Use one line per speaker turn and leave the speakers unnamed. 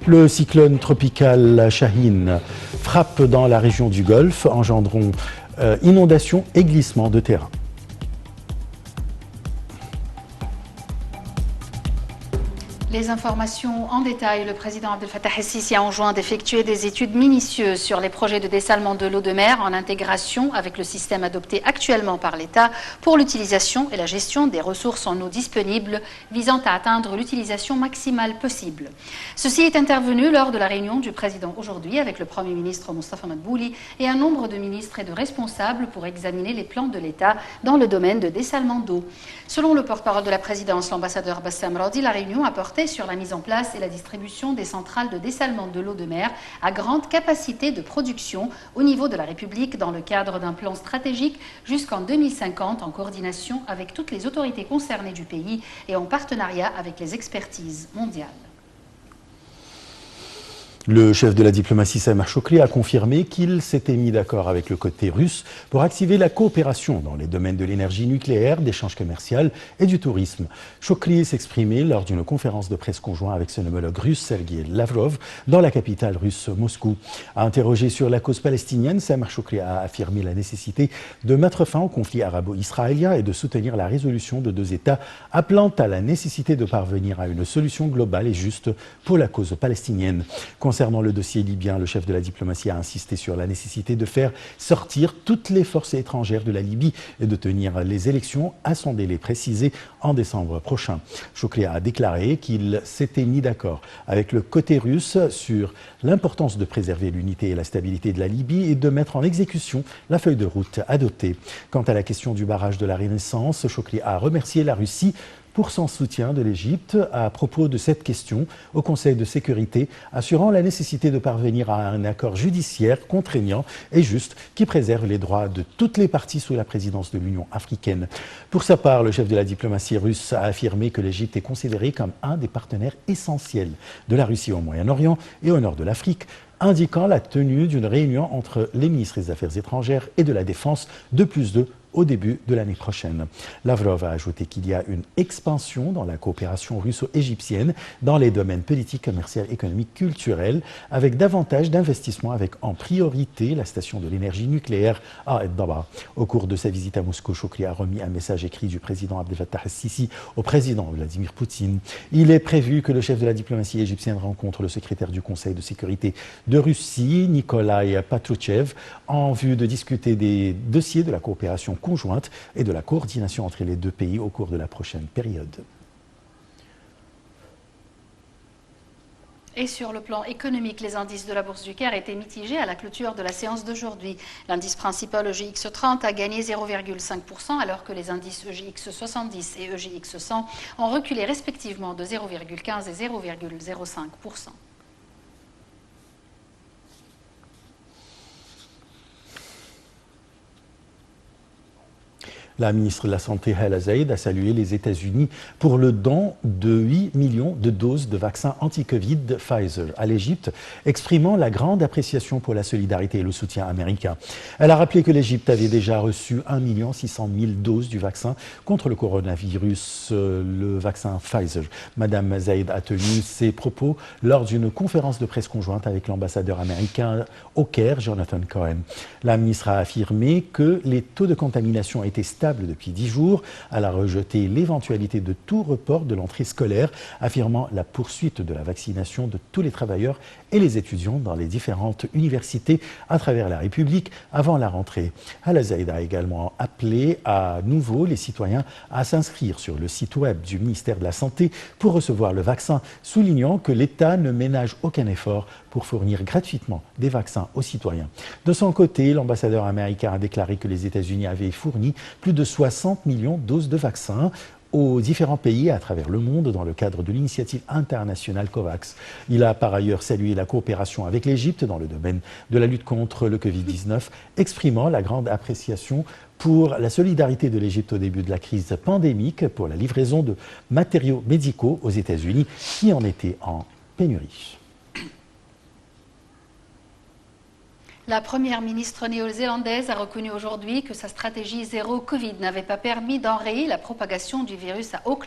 Le cyclone tropical Shaheen frappe dans la région du Golfe, engendrant inondations et glissements de terrain.
Les informations en détail. Le président Abdel Fattah el-Sisi a enjoint d'effectuer des études minutieuses sur les projets de dessalement de l'eau de mer en intégration avec le système adopté actuellement par l'État pour l'utilisation et la gestion des ressources en eau disponibles visant à atteindre l'utilisation maximale possible. Ceci est intervenu lors de la réunion du président aujourd'hui avec le Premier ministre Mostafa Madbouli et un nombre de ministres et de responsables pour examiner les plans de l'État dans le domaine de dessalement d'eau. Selon le porte-parole de la présidence, l'ambassadeur Bassam Radi, la réunion a porté sur la mise en place et la distribution des centrales de dessalement de l'eau de mer à grande capacité de production au niveau de la République dans le cadre d'un plan stratégique jusqu'en 2050 en coordination avec toutes les autorités concernées du pays et en partenariat avec les expertises mondiales.
Le chef de la diplomatie Samar Shoukry a confirmé qu'il s'était mis d'accord avec le côté russe pour activer la coopération dans les domaines de l'énergie nucléaire, d'échanges commerciaux et du tourisme. Shoukry s'exprimait lors d'une conférence de presse conjointe avec son homologue russe Sergei Lavrov dans la capitale russe Moscou. Interrogé sur la cause palestinienne, Samar Shoukry a affirmé la nécessité de mettre fin au conflit arabo-israélien et de soutenir la résolution de deux États, appelant à la nécessité de parvenir à une solution globale et juste pour la cause palestinienne. Concernant le dossier libyen, le chef de la diplomatie a insisté sur la nécessité de faire sortir toutes les forces étrangères de la Libye et de tenir les élections à son délai précisé en décembre prochain. Shoukry a déclaré qu'il s'était mis d'accord avec le côté russe sur l'importance de préserver l'unité et la stabilité de la Libye et de mettre en exécution la feuille de route adoptée. Quant à la question du barrage de la Renaissance, Shoukry a remercié la Russie pour son soutien de l'Égypte à propos de cette question au Conseil de sécurité, assurant la nécessité de parvenir à un accord judiciaire contraignant et juste qui préserve les droits de toutes les parties sous la présidence de l'Union africaine. Pour sa part, le chef de la diplomatie russe a affirmé que l'Égypte est considérée comme un des partenaires essentiels de la Russie au Moyen-Orient et au nord de l'Afrique, indiquant la tenue d'une réunion entre les ministres des Affaires étrangères et de la Défense +2 au début de l'année prochaine. Lavrov a ajouté qu'il y a une expansion dans la coopération russo-égyptienne dans les domaines politiques, commerciaux, économiques, culturels, avec davantage d'investissements avec en priorité la station de l'énergie nucléaire à Eddaba. Au cours de sa visite à Moscou, Shoukry a remis un message écrit du président Abdel Fattah el-Sisi au président Vladimir Poutine. Il est prévu que le chef de la diplomatie égyptienne rencontre le secrétaire du Conseil de sécurité de Russie, Nikolai Patrouchev, en vue de discuter des dossiers de la coopération conjointe et de la coordination entre les deux pays au cours de la prochaine période.
Et sur le plan économique, les indices de la Bourse du Caire étaient mitigés à la clôture de la séance d'aujourd'hui. L'indice principal EGX30 a gagné 0,5% alors que les indices EGX70 et EGX100 ont reculé respectivement de 0,15 et 0,05%.
La ministre de la Santé, Hala Zaïd, a salué les États-Unis pour le don de 8 millions de doses de vaccins anti-Covid Pfizer à l'Égypte, exprimant la grande appréciation pour la solidarité et le soutien américain. Elle a rappelé que l'Égypte avait déjà reçu 1 600 000 doses du vaccin contre le coronavirus, le vaccin Pfizer. Madame Zaïd a tenu ses propos lors d'une conférence de presse conjointe avec l'ambassadeur américain au Caire, Jonathan Cohen. La ministre a affirmé que les taux de contamination étaient stables depuis 10 jours. Elle a rejeté l'éventualité de tout report de l'entrée scolaire, affirmant la poursuite de la vaccination de tous les travailleurs et les étudiants dans les différentes universités à travers la République avant la rentrée. Hala Zaïd a également appelé à nouveau les citoyens à s'inscrire sur le site web du ministère de la Santé pour recevoir le vaccin, soulignant que l'État ne ménage aucun effort pour fournir gratuitement des vaccins aux citoyens. De son côté, l'ambassadeur américain a déclaré que les États-Unis avaient fourni plus de 60 millions de doses de vaccins aux différents pays à travers le monde dans le cadre de l'initiative internationale COVAX. Il a par ailleurs salué la coopération avec l'Égypte dans le domaine de la lutte contre le Covid-19, exprimant la grande appréciation pour la solidarité de l'Égypte au début de la crise pandémique pour la livraison de matériaux médicaux aux États-Unis qui en étaient en pénurie.
La première ministre néo-zélandaise a reconnu aujourd'hui que sa stratégie zéro Covid n'avait pas permis d'enrayer la propagation du virus à Auckland.